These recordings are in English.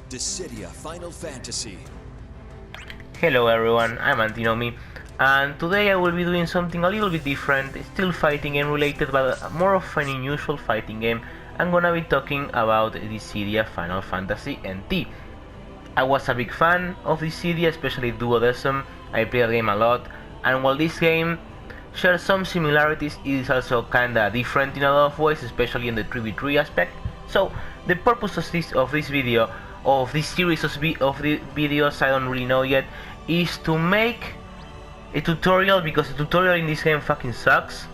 Dissidia Final Fantasy. Hello everyone, I'm Antinomy, and today I will be doing something a little bit different, still fighting game related, but more of an unusual fighting game. I'm gonna be talking about Dissidia Final Fantasy NT. I was a big fan of Dissidia, especially Duodecim. I played the game a lot, and while this game shares some similarities, it is also kinda different in a lot of ways, especially in the 3v3 aspect. So the purpose of this video, of this series of the videos, I don't really know yet, is to make a tutorial, because the tutorial in this game fucking sucks.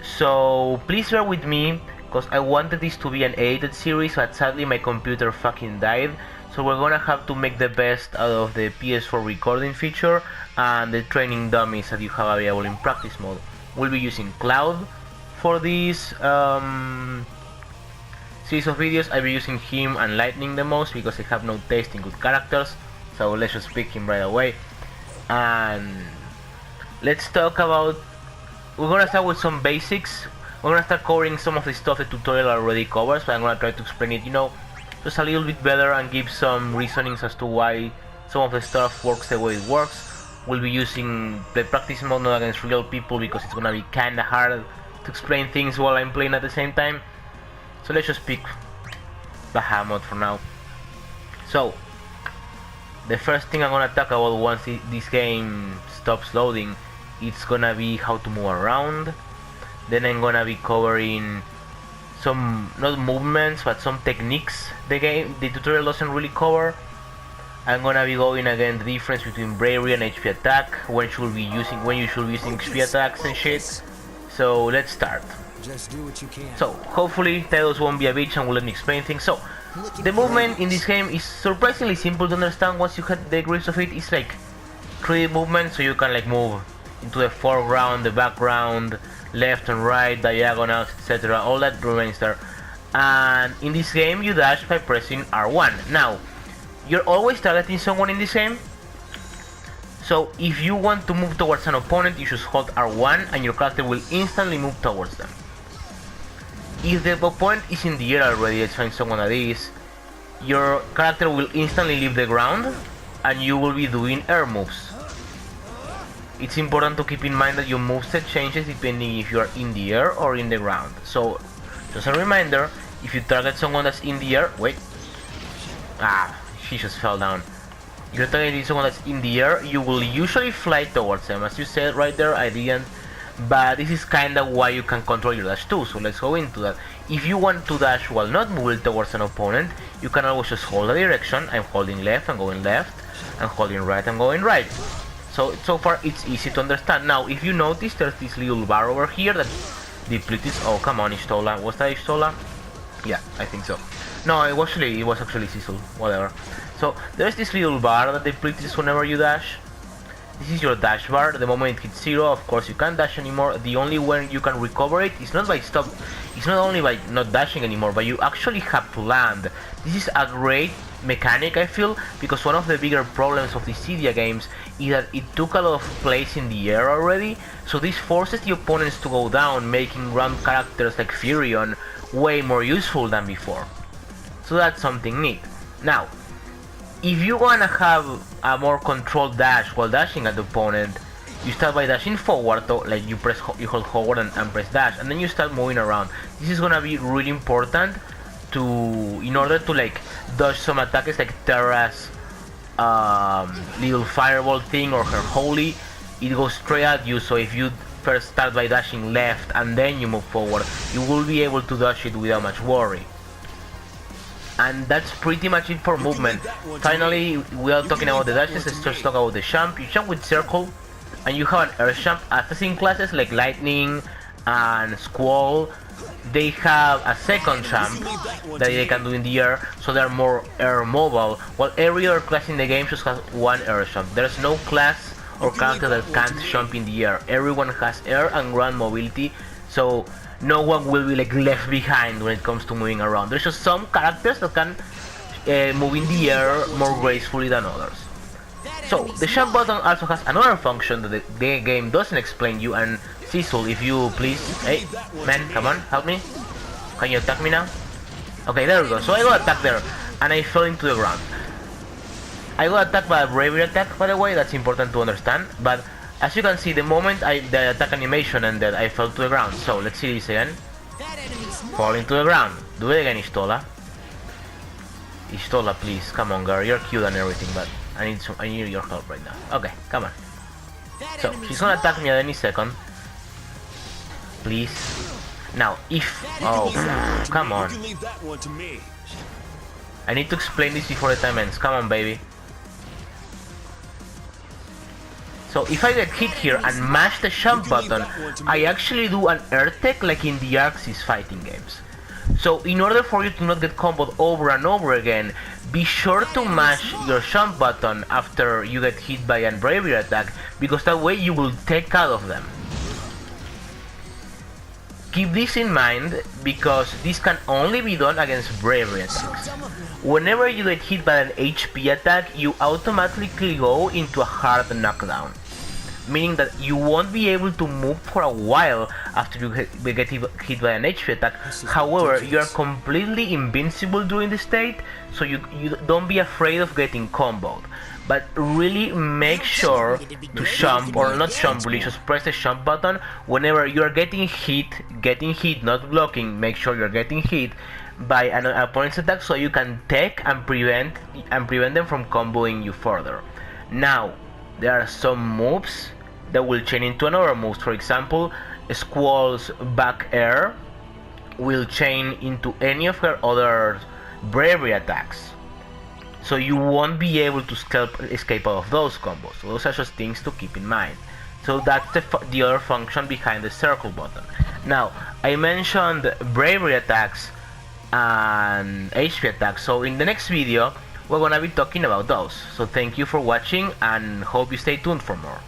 So please bear with me, because I wanted this to be an edited series, but sadly my computer fucking died. So we're gonna have to make the best out of the PS4 recording feature and the training dummies that you have available in practice mode. We'll be using Cloud for this series of videos. I'll be using him and Lightning the most because I have no taste in good characters, so let's just pick him right away. And let's talk about, we're gonna start with some basics. We're gonna start covering some of the stuff the tutorial already covers, but I'm gonna try to explain it, just a little bit better and give some reasonings as to why some of the stuff works the way it works. We'll be using the practice mode not against real people because it's gonna be kinda hard to explain things while I'm playing at the same time. So let's just pick Bahamut for now. So the first thing I'm gonna talk about once this game stops loading, it's gonna be how to move around. Then I'm gonna be covering some, not movements, but some techniques the tutorial doesn't really cover. I'm gonna be going again the difference between bravery and HP attack, when you should be using HP attacks and shit. So let's start. Just do what you can. So hopefully Tidus won't be a bitch and will let me explain things. So the movement in this game is surprisingly simple to understand once you get the grips of it. It's like 3D movement, so you can like move into the foreground, the background, left and right, diagonals, etc. All that remains there. And in this game you dash by pressing R1. Now, you're always targeting someone in this game, so if you want to move towards an opponent, you just hold R1 and your character will instantly move towards them. If the opponent is in the air already, let's find someone that is, your character will instantly leave the ground and you will be doing air moves. It's important to keep in mind that your moveset changes depending if you are in the air or in the ground. So, just a reminder, if you target someone that's in the air, she just fell down. If you're targeting someone that's in the air, you will usually fly towards them. As you said right there, I didn't, but this is kinda why you can control your dash too, so let's go into that. If you want to dash while not moving towards an opponent, you can always just hold a direction. I'm holding left, I'm going left, I'm holding right, I'm going right. So far it's easy to understand. Now if you notice, there's this little bar over here that depleted. Oh come on, Ishtola. Was that Ishtola? Yeah, I think so. No, it was actually Cecil, whatever. So there's this little bar that depletes whenever you dash. This is your dash bar. The moment it hits 0, of course you can't dash anymore. The only way you can recover it is not by stop. It's not only by not dashing anymore, but you actually have to land. This is a great mechanic, I feel, because one of the bigger problems of the Dissidia games is that it took a lot of place in the air already. So this forces the opponents to go down, making ground characters like Furion way more useful than before. So that's something neat. Now, if you wanna have a more controlled dash while dashing at the opponent, you start by dashing forward, so like you hold forward and press dash, and then you start moving around. This is gonna be really important in order to like dodge some attacks like Terra's little fireball thing or her holy. It goes straight at you, so if you first start by dashing left and then you move forward, you will be able to dodge it without much worry. And that's pretty much it for movement. Finally, we are talking about the dashes. Let's just talk about the jump. You jump with circle, and you have an air jump. Assassin classes like Lightning and Squall, they have a second jump that they can do in the air, so they're more air mobile, while every other class in the game just has one air jump. There's no class or character that can't jump in the air. Everyone has air and ground mobility, so no one will be like left behind when it comes to moving around. There's just some characters that can move in the air more gracefully than others. So the jump button also has another function that the game doesn't explain you, and Cecil, if you please, hey man, come on, help me. Can you attack me now? Okay, there we go. So I got attacked there, and I fell into the ground. I got attacked by a bravery attack, by the way, that's important to understand, but as you can see, the moment the attack animation ended, I fell to the ground. So let's see this again. Fall into the ground. Do it again, Istola. Istola, please, come on, girl. You're cute and everything, but I need your help right now. Okay, come on. So she's gonna attack me at any second. Please. Now, oh, come on. I need to explain this before the time ends. Come on, baby. So if I get hit here and mash the jump button, I actually do an air tech like in the Axis fighting games. So in order for you to not get comboed over and over again, be sure to mash your jump button after you get hit by a bravery attack, because that way you will take out of them. Keep this in mind, because this can only be done against bravery attacks. Whenever you get hit by an HP attack, you automatically go into a hard knockdown, meaning that you won't be able to move for a while after you get hit by an HP attack. However, you are completely invincible during this state, so you don't be afraid of getting comboed. But really make sure to jump, or not jump, really just press the jump button whenever you are getting hit, not blocking. Make sure you're getting hit by an opponent's attack, so you can tech and prevent them from comboing you further. Now, there are some moves that will chain into another moves. For example, Squall's back air will chain into any of her other bravery attacks, so you won't be able to escape out of those combos. So those are just things to keep in mind. So that's the other function behind the circle button. Now, I mentioned bravery attacks and HP attacks, so in the next video we're gonna be talking about those. So thank you for watching, and hope you stay tuned for more.